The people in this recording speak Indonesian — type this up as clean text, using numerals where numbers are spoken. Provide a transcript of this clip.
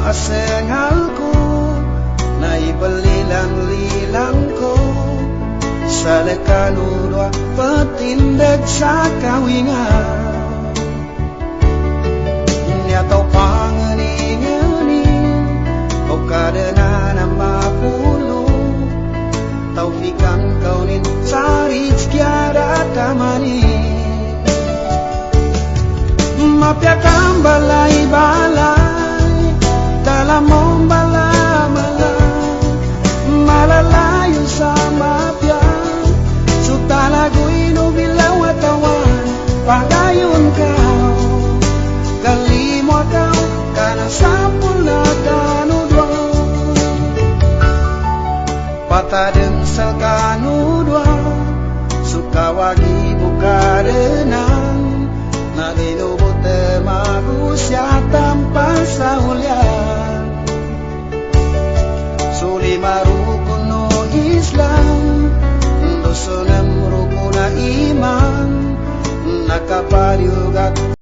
asengalku na ipalilang-lilang ko sa lekanudwa patindag sa kawingan nyataw panganing-aning o kadana na mapulo taufikan kaunin sa rizkyara tamanin mapiakang balay-balay dalam mong bala-malang malalayo sa mapyan sutalago'y nubilaw at awan pagayon ka kalimo ka kana sampul na kanudwa patadeng sa kanudwa sukawagi bukarenang nalilubot magusya tanpa sa hulyan suli marukun no Islam doso ng rukun na iman nakapaliugat